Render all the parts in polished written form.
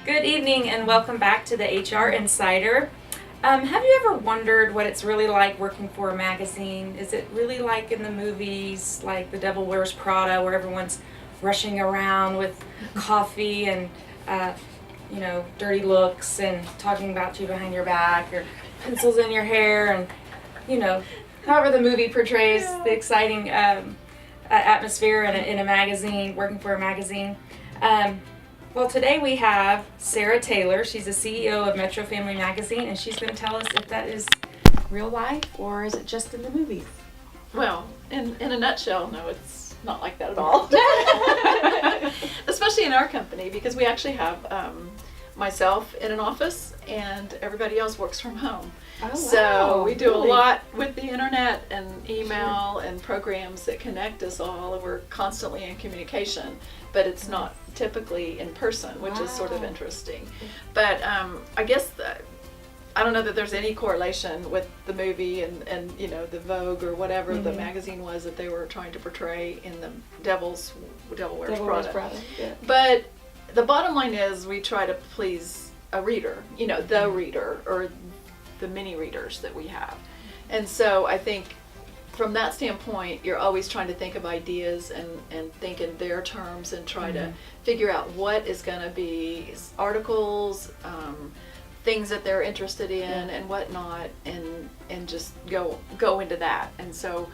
Good evening and welcome back to the HR Insider. Have you ever wondered what it's really like working for a magazine? Is it really like in the movies, like The Devil Wears Prada, where everyone's rushing around with coffee and, dirty looks and talking about you behind your back or pencils in your hair and, however the movie portrays the exciting atmosphere in a magazine, working for a magazine. Well, today we have Sarah Taylor. She's the CEO of Metro Family Magazine, and she's going to tell us if that is real life or is it just in the movies. Well, in a nutshell, no, it's not like that at all. Especially in our company, because we actually have myself in an office and everybody else works from home. Oh, So wow. we do Really? a lot with the internet and email and programs that connect us all, and we're constantly in communication, but it's not typically in person, which is sort of Wow. interesting. But I guess I don't know that there's any correlation with the movie and the Vogue or whatever the magazine was that they were trying to portray in the Devil Wears Prada. Yeah. But the bottom line is we try to please a reader, the reader or the mini readers that we have. And so I think from that standpoint, you're always trying to think of ideas and think in their terms and try to figure out what is going to be articles, things that they're interested in and whatnot, and just go into that. And so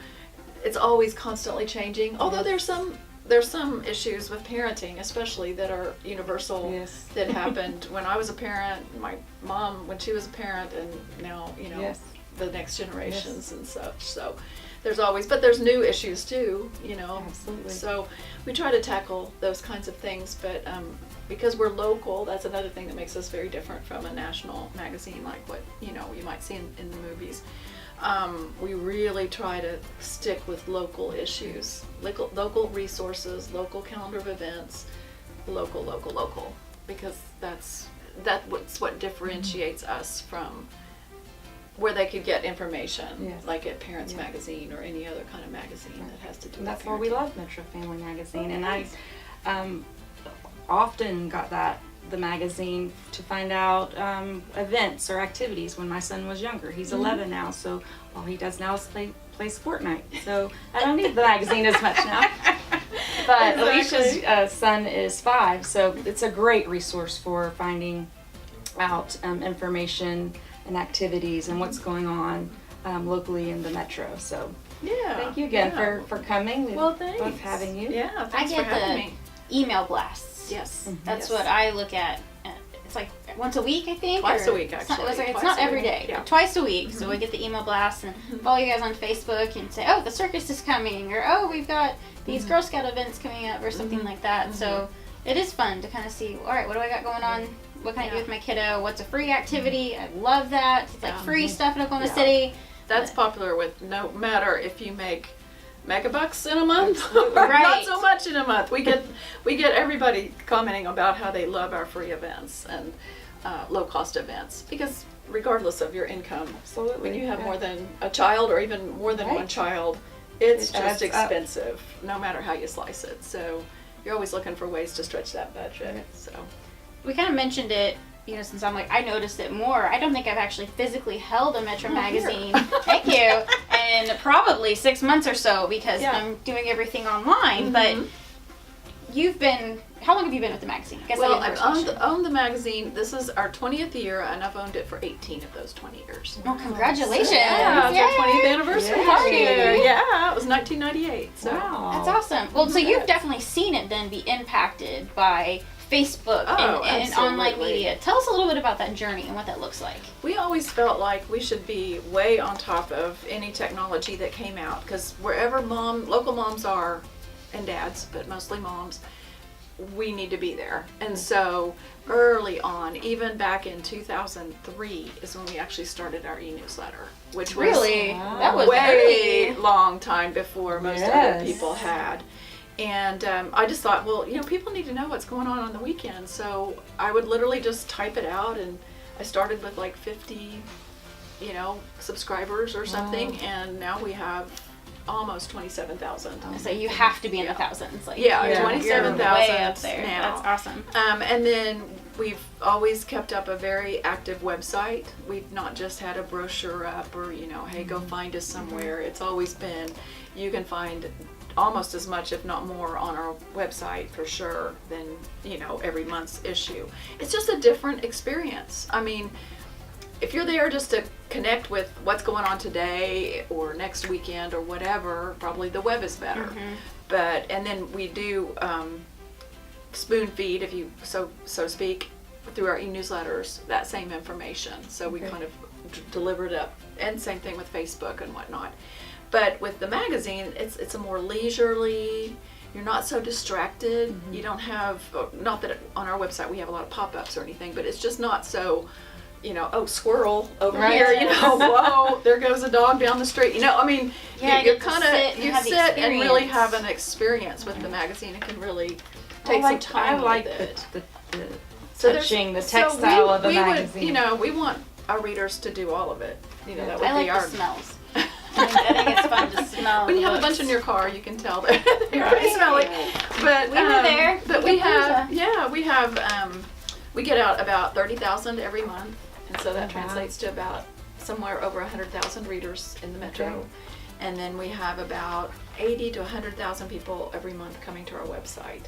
it's always constantly changing, although there's some issues with parenting, especially that are universal. Yes. That happened when I was a parent, my mom when she was a parent, and now Yes. the next generations and such. So there's new issues too, Absolutely. So we try to tackle those kinds of things, but because we're local, that's another thing that makes us very different from a national magazine like what you might see in the movies. We really try to stick with local issues, local resources, local calendar of events, local, because that's what differentiates us from where they could get information, Yes. like at Parents Magazine or any other kind of magazine that has to do And with that's why we parenting. love Metro Family Magazine. And I often got the magazine to find out events or activities when my son was younger. He's 11 now, so all he does now is play Fortnite. So I don't need the magazine as much now. But Exactly. Alicia's son is 5, so it's a great resource for finding out information and activities and what's going on locally in the Metro. So Yeah. thank you again yeah. for coming. We Well, thanks. love having you. Yeah, thanks I for get having the me. email blasts. Yes. That's yes. what I look at. It's like once a week, I think. Twice or a week, it's not- actually. It's Twice not a every week, day, yeah. but twice a week. So we get the email blasts and follow you guys on Facebook and say, oh, the circus is coming, or oh, we've got these Girl Scout events coming up, or something like that. So it is fun to kind of see, all right, what do I got going on? What can I do with my kiddo? What's a free activity? I love that. It's like free stuff in Oklahoma Yeah. City. That's popular with no matter if you make megabucks in a month or Right. not so much in a month. We get everybody commenting about how they love our free events and low cost events, because regardless of your income, Absolutely. when you have Yeah. more than a child or even more than Right. one child, it's It adds just up. expensive no matter how you slice it. So you're always looking for ways to stretch that budget. So We kind of mentioned it, since I'm like, I noticed it more. I don't think I've actually physically held a Metro magazine. Thank you. In probably 6 months or so, because Yeah. I'm doing everything online. But how long have you been with the magazine? I guess well, that'd be I've the first question. owned the magazine. This is our 20th year, and I've owned it for 18 of those 20 years. Well, congratulations. Yeah, it's our Yay. 20th anniversary Yay. this year. Yeah, it was 1998. So. Wow. That's awesome. Well, so you've definitely seen it then be impacted by Facebook Oh, and online absolutely. media. Tell us a little bit about that journey and what that looks like. We always felt like we should be way on top of any technology that came out, because wherever local moms are, and dads, but mostly moms, we need to be there. And so early on, even back in 2003 is when we actually started our e-newsletter, which was Really? Wow. That was way early. long time before most Yes. other people had. And I just thought, well, people need to know what's going on the weekend. So I would literally just type it out, and I started with like 50, subscribers or something, and now we have almost 27,000. So you have to be in the thousands. Like, Yeah, you're 27,000 way up there. now. That's awesome. And then we've always kept up a very active website. We've not just had a brochure up or, hey, go find us somewhere. It's always been, you can find almost as much, if not more, on our website for sure than, every month's issue. It's just a different experience. I mean, if you're there just to connect with what's going on today or next weekend or whatever, probably the web is better. And then we do spoon feed, if you so speak, through our e-newsletters, that same information. So we kind of deliver it up, and same thing with Facebook and whatnot. But with the magazine, it's a more leisurely. You're not so distracted. You don't have, not that on our website we have a lot of pop-ups or anything, but it's just not so, oh, squirrel over here, whoa, there goes a dog down the street. I mean, you're kind of, you sit and really have an experience with the magazine. It can really take some time. I like with it. the touching, the textile of the magazine. We want our readers to do all of it. That would I like be our the smells. I think it's fun to smell. When you have a bunch in your car, you can tell that they're pretty smelly. But we were there. But we have, we get out about 30,000 every month, and so that translates to about somewhere over 100,000 readers in the metro. Okay. And then we have about 80 to 100,000 people every month coming to our website.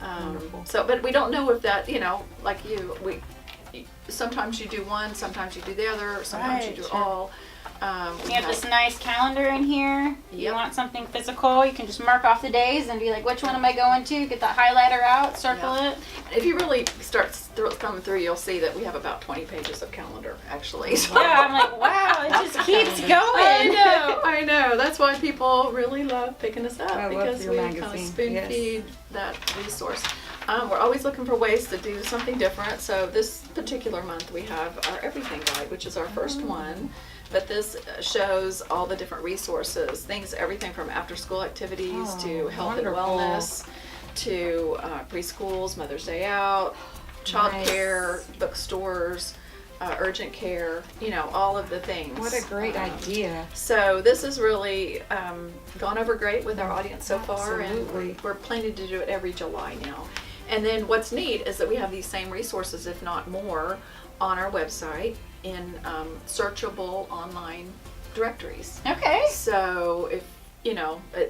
Wow. Wonderful. So, but we don't know if that, like sometimes you do one, sometimes you do the other, sometimes you do all. You have this nice calendar in here. You want something physical, you can just mark off the days and be like, which one am I going to? Get that highlighter out, circle it. If you really start thumbing through, you'll see that we have about 20 pages of calendar, actually. So. Yeah, I'm like, wow, it just keeps going. I know. That's why people really love picking us up, because we kind of spoon feed that resource. We're always looking for ways to do something different. So this particular month we have our Everything Guide, which is our first one. But this shows all the different resources, everything from after-school activities to health and wellness, to preschools, Mother's Day Out, child care, bookstores, urgent care, all of the things. What a great idea. So this has really gone over great with our audience so far, and we're planning to do it every July now. And then what's neat is that we have these same resources, if not more, on our website in searchable online directories. Okay. So if,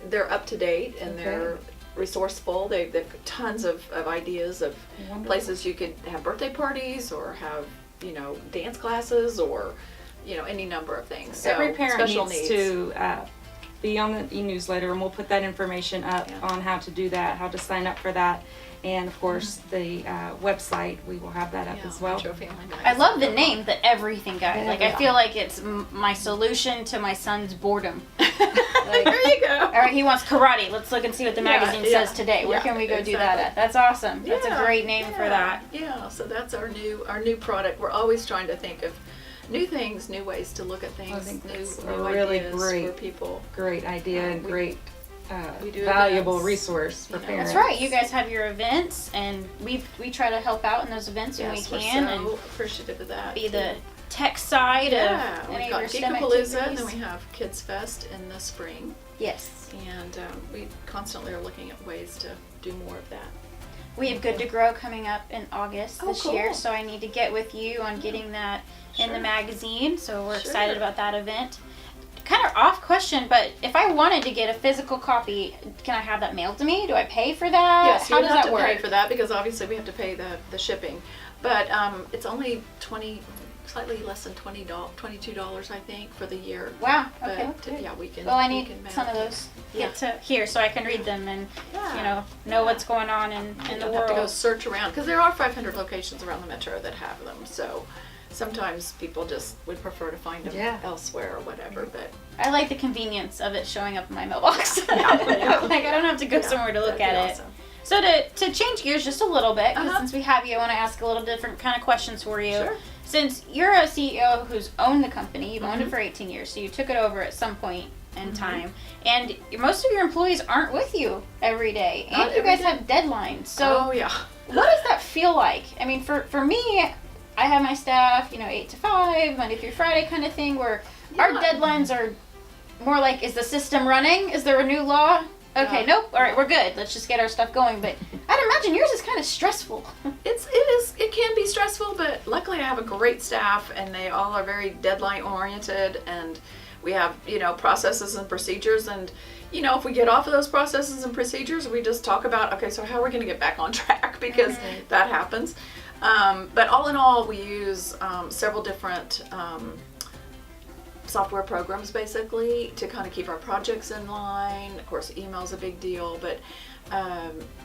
they're up to date and they're resourceful, they've tons of ideas of places you could have birthday parties or have, dance classes or, any number of things. So every parent special needs to be on the e-newsletter, and we'll put that information up on how to do that, how to sign up for that. And of course, the website, we will have that up as well. I love the name, the Everything Guide. Like, I feel like it's my solution to my son's boredom. Like, there you go. All right, he wants karate. Let's look and see what the magazine says today. Where can we go do that at? That's awesome. That's a great name for that. Yeah, so that's our new product. We're always trying to think of new things, new ways to look at things, new really ideas great for people. Great idea and great we do valuable events, resource for parents. That's right. You guys have your events, and we try to help out in those events when we can. We're so appreciative of that. Be the tech side of any we've of got your STEM Geekapalooza, activities. and then we have Kids Fest in the spring. Yes. And we constantly are looking at ways to do more of that. We have Good to Grow coming up in August this cool. year, so I need to get with you on getting that in the magazine. So we're excited about that event. Kind of off question, but if I wanted to get a physical copy, can I have that mailed to me? Do I pay for that? Yes, How you does have that to work? pay for that because obviously we have to pay the shipping. But it's only slightly less than $22, I think, for the year. Wow. Okay. But we can. Well, I we need can mail some of it. those get to here so I can read them and know what's going on in You the don't have world. to go search around because there are 500 locations around the metro that have them. So sometimes people just would prefer to find them elsewhere or whatever. But I like the convenience of it showing up in my mailbox. Yeah. Like I don't have to go somewhere to look at it. Awesome. So to change gears just a little bit, because since we have you, I want to ask a little different kind of questions for you. Sure. Since you're a CEO who's owned the company, you've owned it for 18 years, so you took it over at some point in time, and most of your employees aren't with you every day, and you guys have deadlines. So what does that feel like? I mean, for me, I have my staff, 8 to 5, Monday through Friday kind of thing, where our deadlines are more like, is the system running? Is there a new law? Okay, nope. All right, we're good. Let's just get our stuff going. But I'd imagine yours is kind of stressful. It can be stressful, but luckily I have a great staff and they all are very deadline oriented, and we have, processes and procedures, and if we get off of those processes and procedures, we just talk about, okay, so how are we going to get back on track, because that happens. But all in all, we use several different software programs basically to kind of keep our projects in line. Of course, email's a big deal, but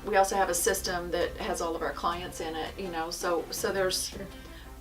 we also have a system that has all of our clients in it, so there's,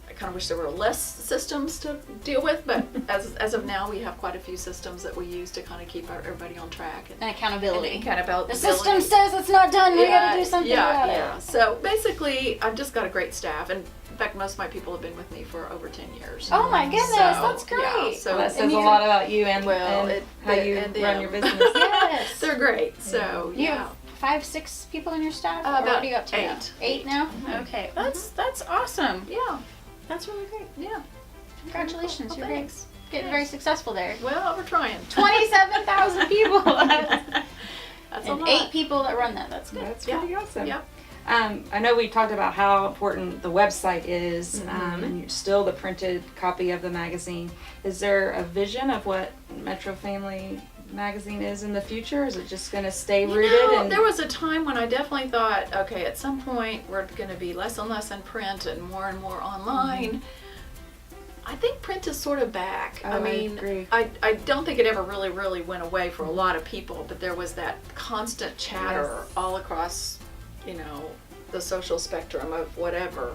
I kind of wish there were less systems to deal with, but as of now, we have quite a few systems that we use to kind of keep everybody on track. And accountability. And accountability. The system says it's not done. We got to do something about it. So basically, I've just got a great staff, and in fact, most of my people have been with me for over 10 years. Oh my goodness, that's great. Yeah, so Well, that says a lot about you and, Well, and how you and run them. your business. Yes. they're great. So You have 5-6 people in your staff? Or About what are you up to now? 8. 8 now? Okay, that's awesome. Yeah, That's really great. yeah. Congratulations, Well, you're thanks. getting very successful there. Well, we're trying. 27,000 people. That's a And lot. 8 people that run that. That's good. That's pretty awesome. Yep. I know we talked about how important the website is, and you're still the printed copy of the magazine. Is there a vision of what Metro Family Magazine is in the future? Is it just going to stay rooted? There was a time when I definitely thought, okay, at some point we're going to be less and less in print and more online. I think print is sort of back. Oh, I mean, agree. I don't think it ever really went away for a lot of people, but there was that constant chatter Yes. all across, the social spectrum of whatever.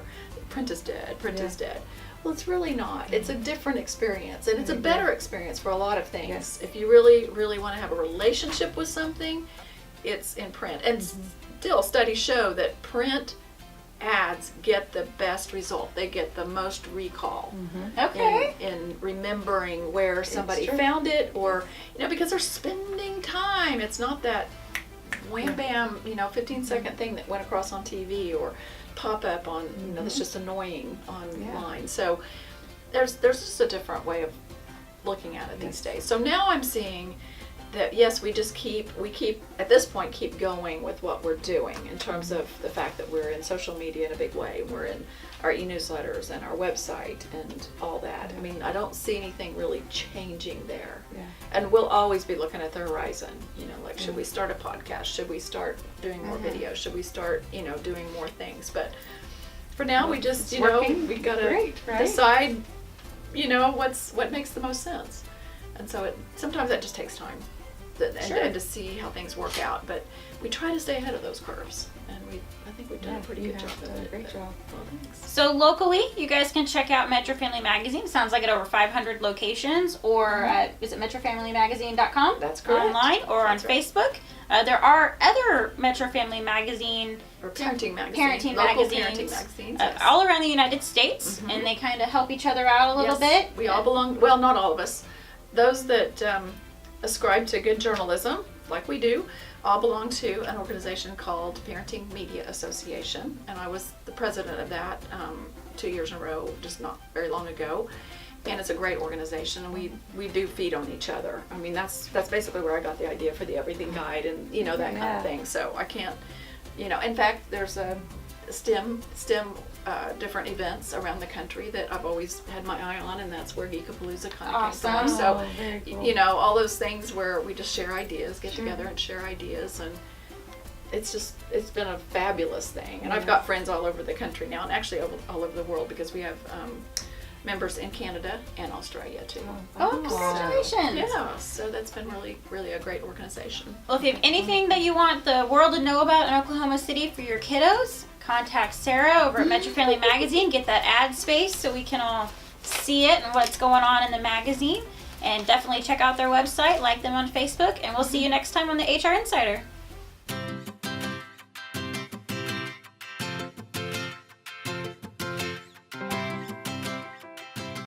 Print is dead, print is dead. Well, it's really not. It's a different experience, and it's a better experience for a lot of things. Yes. If you really want to have a relationship with something, it's in print. And still, studies show that print ads get the best result. They get the most recall Okay. in remembering where somebody true. found it, or because they're spending time. It's not that wham bam 15-second thing that went across on TV or pop up on that's just annoying online. So there's just a different way of looking at it these days. So now I'm seeing that yes, we keep at this point keep going with what we're doing in terms of the fact that we're in social media in a big way. We're in our e-newsletters and our website and all that. I mean, I don't see anything really changing there. Yeah. And we'll always be looking at the horizon, like should we start a podcast? Should we start doing more videos? Should we start, doing more things? But for now, we just, working we gotta great, right? decide, what makes the most sense. And so sometimes that just takes time and to see how things work out. But we try to stay ahead of those curves, and I think we've done a pretty good job of done it. a great job. Well, thanks. So locally, you guys can check out Metro Family Magazine. Sounds like at over 500 locations, or is it metrofamilymagazine.com? That's correct. Online or That's on right. Facebook. There are other Metro Family Magazine Or parenting magazines. parenting Local magazines, parenting magazines. yes. all around the United States, and they kind of help each other out a little Yes, bit. We all belong, well, not all of us. Those that ascribe to good journalism, like we do, all belong to an organization called Parenting Media Association. And I was the president of that 2 years in a row, just not very long ago. And it's a great organization, and we do feed on each other. I mean, that's basically where I got the idea for the Everything Guide and, that kind Yeah. of thing. So I can't, in fact, there's a STEM different events around the country that I've always had my eye on, and that's where Geekapalooza kind of came Awesome. from. So, Oh, very cool. all those things where we just share ideas, get together and share ideas, and it's been a fabulous thing. And I've got friends all over the country now, and actually all over the world, because we have members in Canada and Australia too. Oh, congratulations! Yeah, so that's been really a great organization. Well, if you have anything that you want the world to know about in Oklahoma City for your kiddos, contact Sarah over at Metro Family Magazine. Get that ad space so we can all see it and what's going on in the magazine. And definitely check out their website, like them on Facebook, and we'll see you next time on the HR Insider.